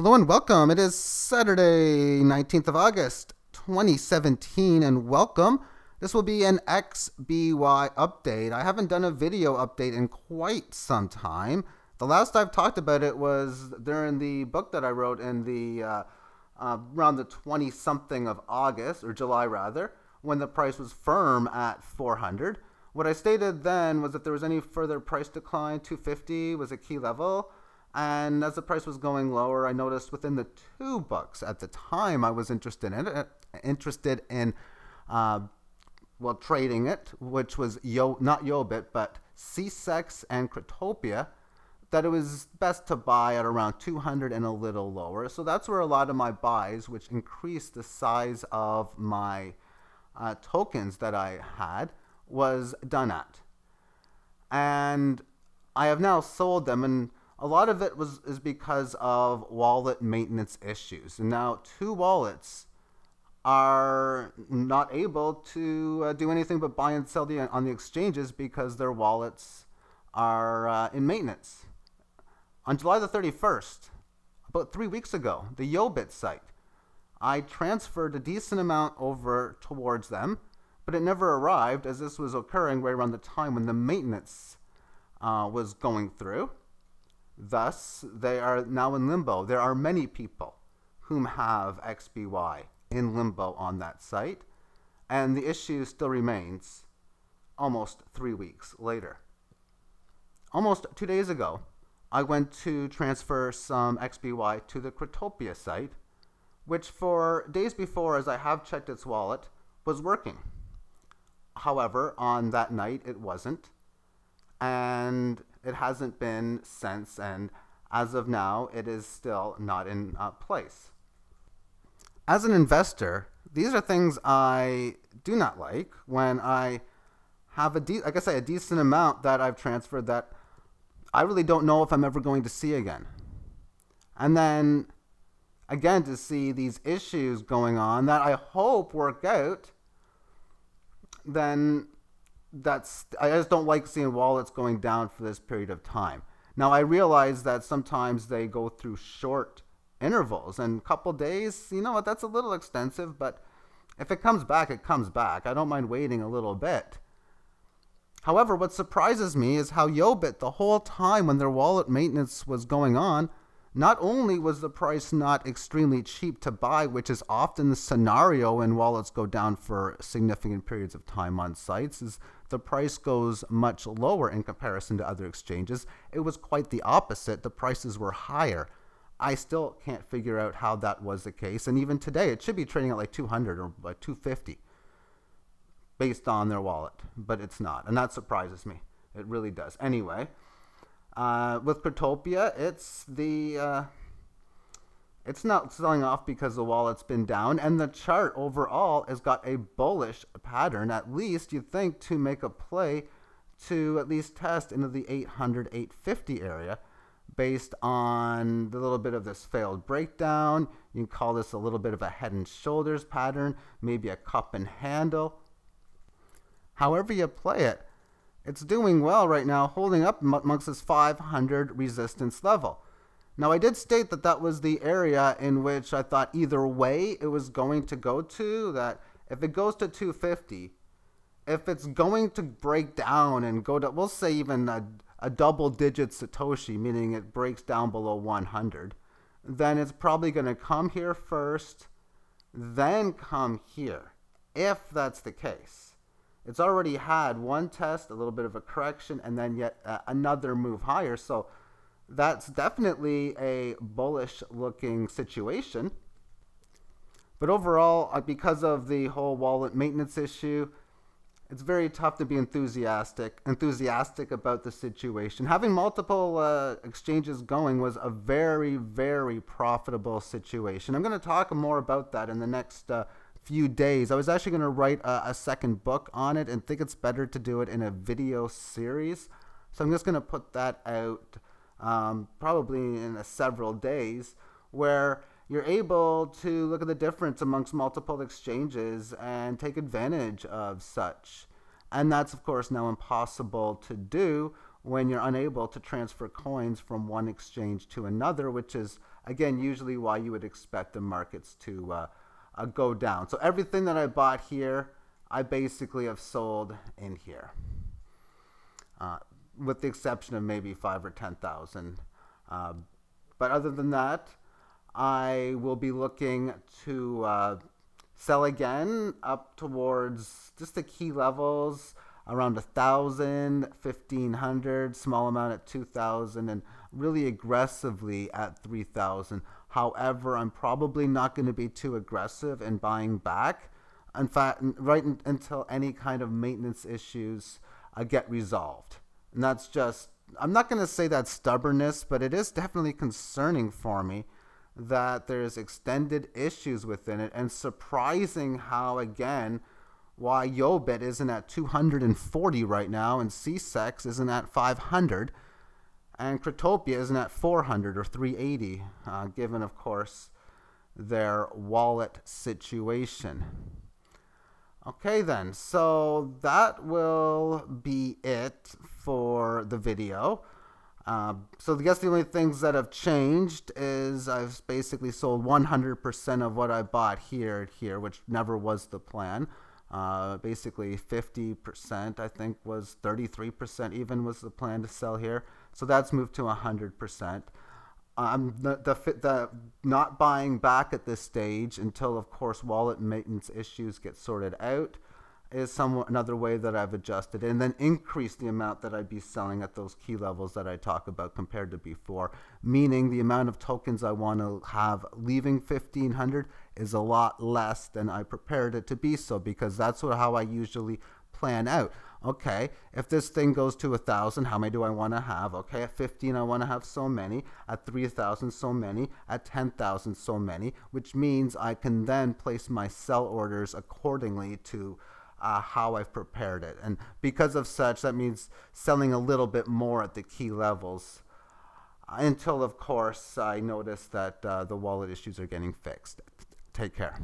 Hello and welcome. It is Saturday, 19th of August, 2017, and welcome. This will be an XBY update. I haven't done a video update in quite some time. The last I've talked about it was during the book that I wrote in the around the 20-something of August, or July rather, when the price was firm at 400. What I stated then was if there was any further price decline, 250 was a key level. And as the price was going lower, I noticed within the two books at the time I was interested in trading it, which was not Yobit, but CSEX and Cryptopia, that it was best to buy at around 200 and a little lower. So that's where a lot of my buys, which increased the size of my tokens that I had, was done at. And I have now sold them, and a lot of it is because of wallet maintenance issues. And now two wallets are not able to do anything but buy and sell on the exchanges because their wallets are in maintenance. On July the 31st, about 3 weeks ago, the Yobit site, I transferred a decent amount over towards them, but it never arrived as this was occurring right around the time when the maintenance was going through. Thus, they are now in limbo. There are many people whom have XBY in limbo on that site, and the issue still remains almost 3 weeks later. Almost 2 days ago, I went to transfer some XBY to the Cryptopia site, which for days before, as I have checked its wallet, was working. However, on that night, it wasn't, and it hasn't been since, and as of now, it is still not in place. As an investor, these are things I do not like when I have a decent amount that I've transferred that I really don't know if I'm ever going to see again. And then, again, to see these issues going on that I hope work out, then I just don't like seeing wallets going down for this period of time. Now, I realize that sometimes they go through short intervals, and a couple days, you know what, that's a little extensive, but if it comes back, it comes back. I don't mind waiting a little bit. However, what surprises me is how Yobit, the whole time when their wallet maintenance was going on, not only was the price not extremely cheap to buy, which is often the scenario when wallets go down for significant periods of time on sites, is the price goes much lower in comparison to other exchanges. It was quite the opposite. The prices were higher. I still can't figure out how that was the case. And even today, it should be trading at like 200 or like 250 based on their wallet, but it's not. And that surprises me. It really does. Anyway, with Cryptopia, it's not selling off because the wallet's been down, and the chart overall has got a bullish pattern, at least you'd think, to make a play to at least test into the 800, 850 area based on the little bit of this failed breakdown. You can call this a little bit of a head and shoulders pattern, maybe a cup and handle. However you play it, it's doing well right now, holding up amongst this 500 resistance level. Now, I did state that that was the area in which I thought either way it was going to go to, that if it goes to 250, if it's going to break down and go to, we'll say even a double-digit Satoshi, meaning it breaks down below 100, then it's probably going to come here first, then come here, if that's the case. It's already had one test, a little bit of a correction, and then yet another move higher. So that's definitely a bullish looking situation. But overall, because of the whole wallet maintenance issue, it's very tough to be enthusiastic about the situation. Having multiple exchanges going was a very, very profitable situation. I'm going to talk more about that in the next few days. I was actually going to write a second book on it and think it's better to do it in a video series. So I'm just going to put that out probably in several days, where you're able to look at the difference amongst multiple exchanges and take advantage of such. And that's, of course, now impossible to do when you're unable to transfer coins from one exchange to another, which is, again, usually why you would expect the markets to go down. So everything that I bought here, I basically have sold in here, with the exception of maybe 5 or 10,000. But other than that, I will be looking to sell again up towards just the key levels around 1,000, 1,500, small amount at 2,000, and really aggressively at 3,000. However, I'm probably not going to be too aggressive in buying back. In fact, until any kind of maintenance issues get resolved. And that's just, I'm not going to say that's stubbornness, but it is definitely concerning for me that there's extended issues within it, and surprising how, again, why Yobit isn't at 240 right now, and CSEX isn't at 500, and Cryptopia isn't at 400 or 380, given, of course, their wallet situation. Okay then, so that will be it for the video. So I guess the only things that have changed is I've basically sold 100% of what I bought here, which never was the plan. Basically 50%, I think, was 33% even was the plan to sell here. So that's moved to 100%. The not buying back at this stage until, of course, wallet maintenance issues get sorted out is another way that I've adjusted, and then increase the amount that I'd be selling at those key levels that I talk about compared to before, meaning the amount of tokens I want to have leaving 1,500 is a lot less than I prepared it to be, so because that's how I usually plan out. Okay, if this thing goes to 1,000, how many do I want to have? Okay, at 15 I want to have so many, at 3,000 so many, at 10,000 so many, which means I can then place my sell orders accordingly to how I've prepared it. And because of such, that means selling a little bit more at the key levels until, of course, I notice that the wallet issues are getting fixed. Take care.